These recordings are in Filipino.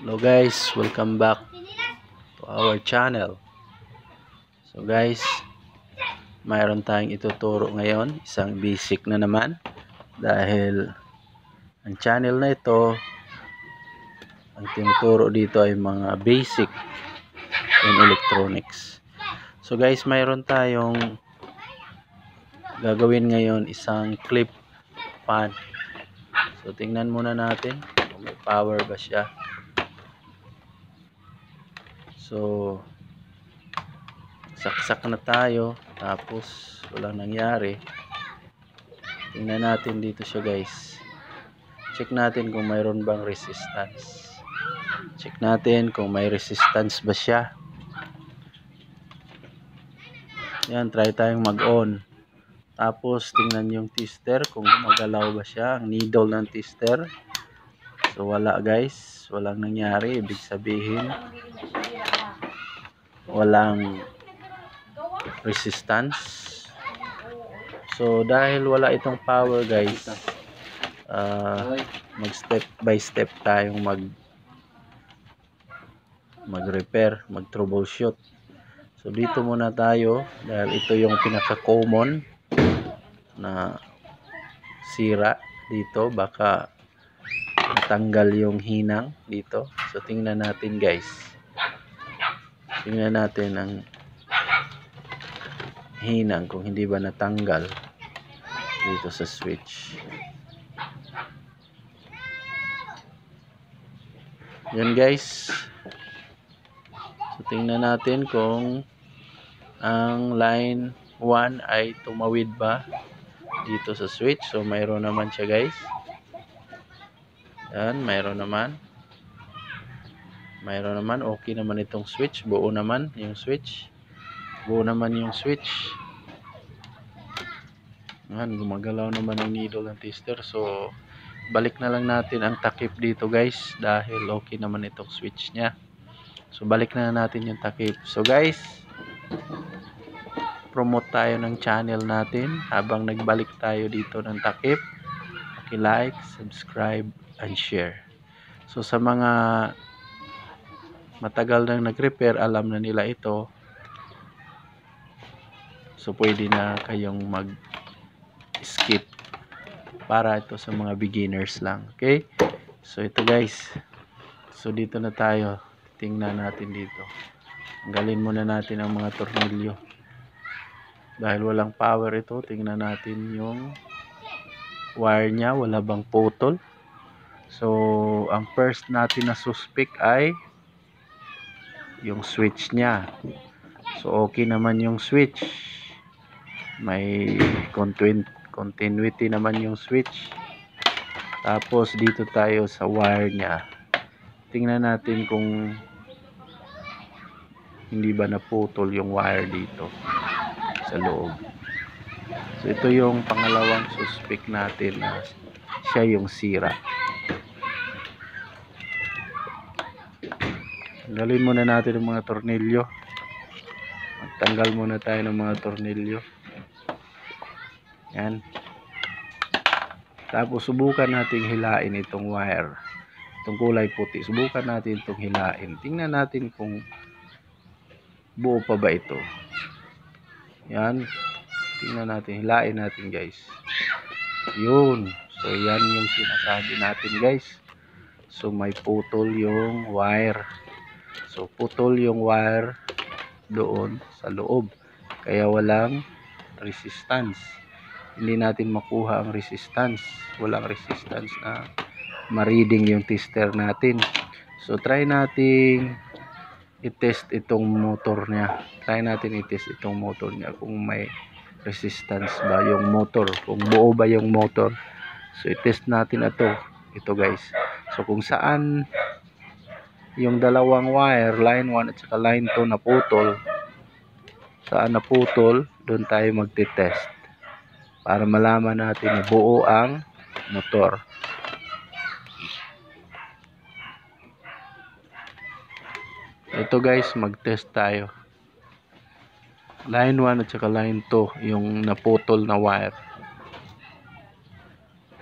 Hello guys, welcome back to our channel. So guys, mayroon tayong ituturo ngayon, isang basic na naman, dahil ang channel na ito, ang tinuturo dito ay mga basic in electronics. So guys, mayroon tayong gagawin ngayon, isang clip fan. So tingnan muna natin kung may power ba siya. So saksak na tayo, tapos walang nangyari. Tingnan natin dito siya guys. Check natin kung mayroon bang resistance. Check natin kung may resistance ba siya. Yan, try tayong mag-on. Tapos tingnan yung tester kung gumagalaw ba siya, ang needle ng tester. So wala guys, walang nangyari. Ibig sabihin walang resistance. So dahil wala itong power guys, mag step by step tayong mag-repair, mag-troubleshoot. So dito muna tayo dahil ito yung pinaka-common na sira dito, baka natanggal yung hinang dito. So tingnan natin guys. Tingnan natin ang hinang kung hindi ba natanggal dito sa switch. Yan guys. So tingnan natin kung ang line 1 ay tumawid ba dito sa switch. So mayroon naman siya guys. Yan, mayroon naman. Mayroon naman, okay naman itong switch. Buo naman yung switch. Buo naman yung switch. Yan, gumagalaw naman ang needle ng tester. So balik na lang natin ang takip dito guys, dahil okay naman itong switch nya. So balik na natin yung takip. So guys, promote tayo ng channel natin habang nagbalik tayo dito ng takip. Like, subscribe, and share. So sa mga matagal nang nag-repair, alam na nila ito. So pwede na kayong mag-skip para ito sa mga beginners lang. Okay? So ito guys. So dito na tayo. Tingnan natin dito. Tanggalin muna natin ang mga tornilyo. Dahil walang power ito, tingnan natin yung wire nya, wala bang putol. So ang first natin na suspect ay yung switch nya. So okay naman yung switch, may continuity naman yung switch. Tapos dito tayo sa wire nya, tingnan natin kung hindi ba naputol yung wire dito sa loob. So ito yung pangalawang suspect natin na siya yung sira. Tanggalin muna natin ang mga tornilyo. Magtanggal muna tayo ng mga tornilyo. Yan. Tapos subukan natin hilain itong wire. Itong kulay puti. Subukan natin itong hilain. Tingnan natin kung buo pa ba ito. Yan. Tingnan natin. Hilain natin guys. Yun. So yan yung sinasabi natin guys. So may putol yung wire. So putol yung wire doon sa loob, kaya walang resistance. Hindi natin makuha ang resistance. Walang resistance na ma-reading yung tester natin. So try natin i-test itong motor nya. Try natin i-test itong motor nya kung may resistance ba yung motor, kung buo ba yung motor. So i-test natin ito guys. So kung saan yung dalawang wire, line 1 at saka line 2 naputol, saan naputol, doon tayo magte-test para malaman natin na buo ang motor. Ito guys, mag-test tayo. Line 1 at saka line 2 yung naputol na wire.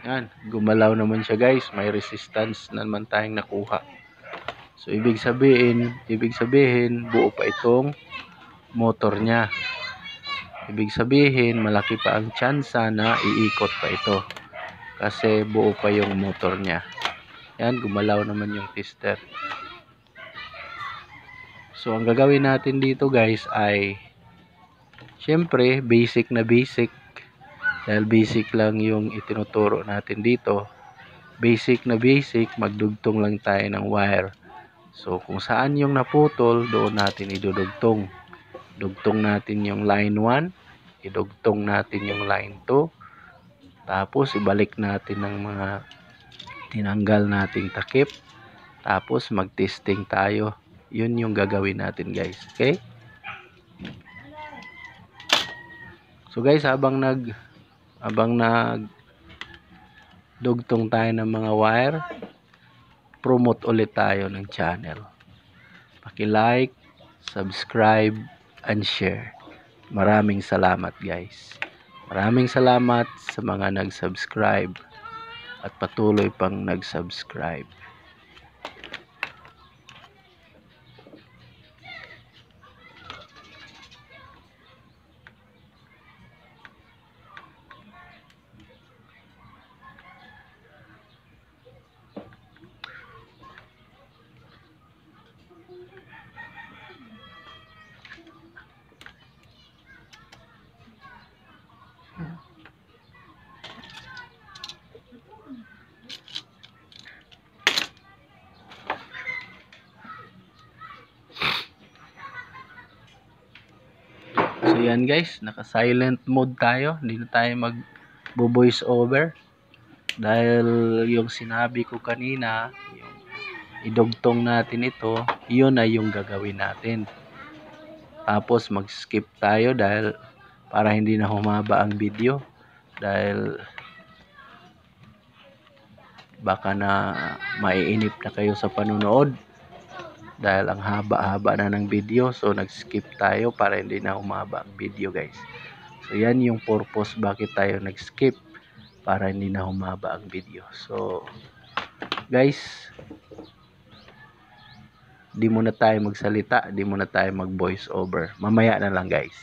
Yan, gumalaw naman siya guys, may resistance na naman tayong nakuha. So ibig sabihin buo pa itong motor niya. Ibig sabihin malaki pa ang tsansa na iikot pa ito kasi buo pa yung motor niya. Yan, gumalaw naman yung tester. So ang gagawin natin dito guys ay syempre basic na basic, dahil basic lang yung itinuturo natin dito. Basic na basic, magdugtong lang tayo ng wire. So kung saan yung naputol, doon natin idudugtong. Dugtong natin yung line 1, idugtong natin yung line 2, tapos ibalik natin ng mga tinanggal nating takip, tapos mag-testing tayo. Yun yung gagawin natin guys. Okay? So guys, habang dugtong tayo ng mga wire, promote ulit tayo ng channel. Paki-like, subscribe, and share. Maraming salamat guys. Maraming salamat sa mga nag-subscribe at patuloy pang nag-subscribe. So yan guys, naka-silent mode tayo. Hindi na tayo mag-voice over. Dahil yung sinabi ko kanina, yung idugtong natin ito, yun na yung gagawin natin. Tapos mag-skip tayo dahil para hindi na humaba ang video. Dahil baka na maiinip na kayo sa panonood. Dahil ang haba-haba na ng video, so nag-skip tayo para hindi na humaba ang video guys. So yan yung purpose bakit tayo nag-skip, para hindi na humaba ang video. So guys, di muna tayo magsalita, di muna tayo mag-voice over. Mamaya na lang guys.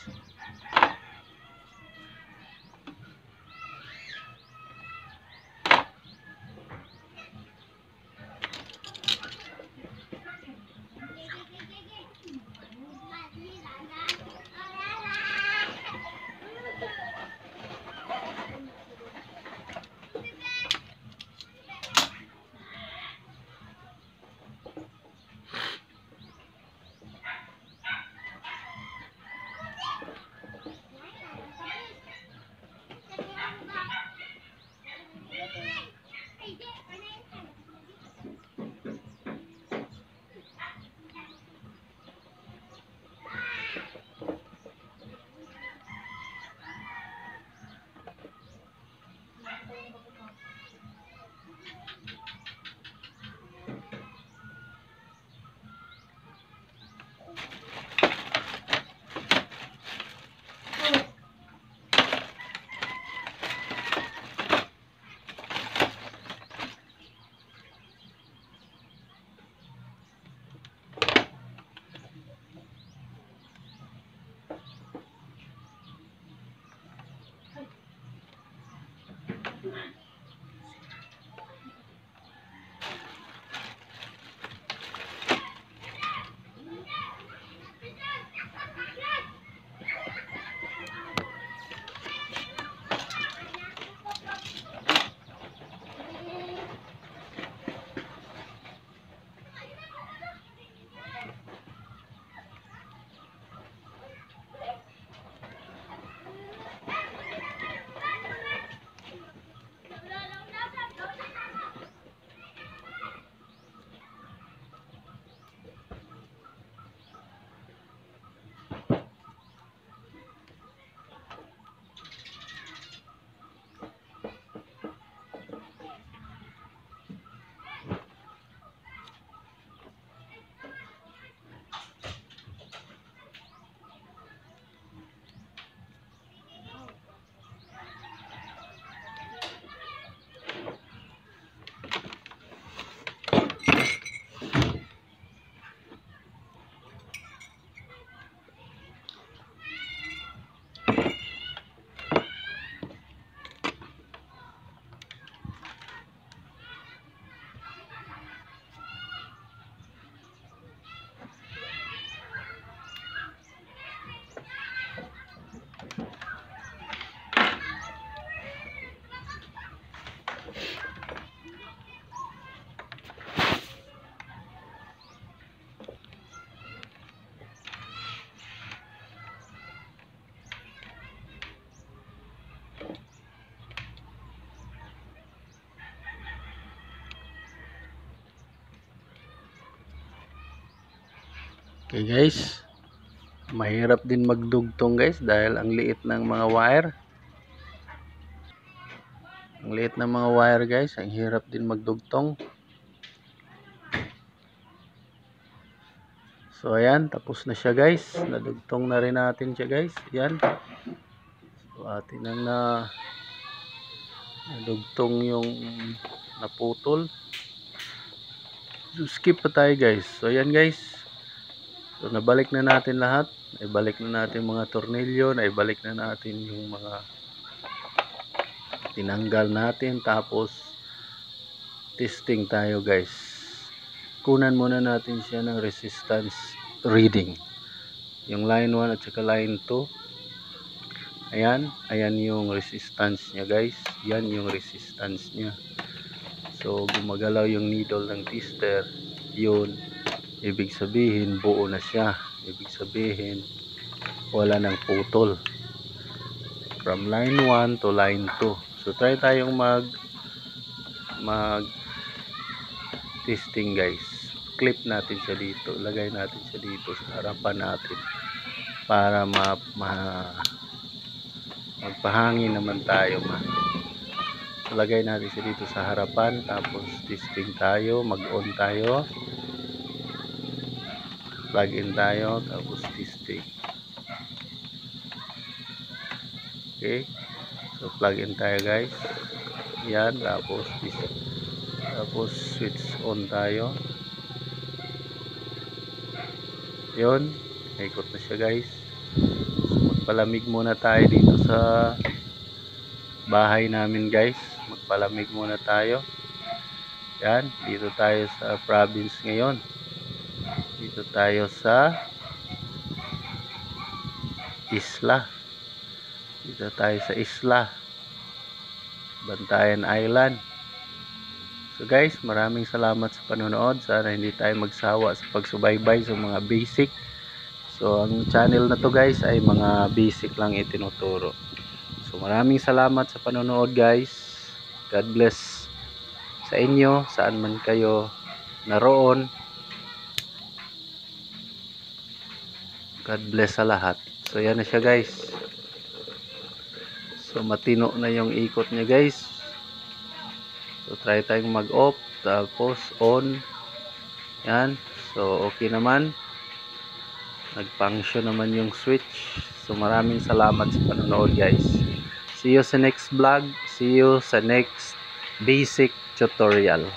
Okay guys, mahirap din magdugtong guys dahil ang liit ng mga wire. Ang liit ng mga wire guys, ang hirap din magdugtong. So ayan, tapos na siya guys. Nadugtong na rin natin siya guys. Ayan. So atin ang nadugtong yung naputol. So skip pa tayo guys. So ayan guys. So nabalik na natin lahat. Naibalik na natin mga tornilyo. Naibalik na natin yung mga tinanggal natin. Tapos testing tayo guys. Kunan muna natin siya ng resistance reading. Yung line 1 at saka line 2. Ayan. Ayan yung resistance niya guys. Yan yung resistance niya. So gumagalaw yung needle ng tester. Yun. Ibig sabihin buo na siya. Ibig sabihin wala nang putol. From line 1 to line 2. So try tayong mag testing guys. Clip natin siya dito. Lagay natin siya dito sa harapan natin. Para magpahangin naman tayo. So, lagay natin siya dito sa harapan. Tapos testing tayo. Mag-on tayo. Plug in tayo. Tapos testing. Okay. So plug in tayo guys. Yan. Tapos switch on tayo. Yun, ikot na siya guys. So magpalamig muna tayo dito sa bahay namin guys. Magpalamig muna tayo. Yan, dito tayo sa province ngayon. Dito tayo sa isla. Dito tayo sa isla Bantayan Island. So guys, maraming salamat sa panonood. Sana hindi tayo magsawa sa pagsubaybay sa mga basic. So ang channel na to guys ay mga basic lang itinuturo. So maraming salamat sa panonood guys. God bless sa inyo, saan man kayo naroon. God bless sa lahat. So yan na siya guys. So matino na yung ikot niya guys. So try tayong mag-off, tapos on. Yan. So okay naman. Nag-function naman yung switch. So maraming salamat sa panonood guys. See you sa next vlog. See you sa next basic tutorial.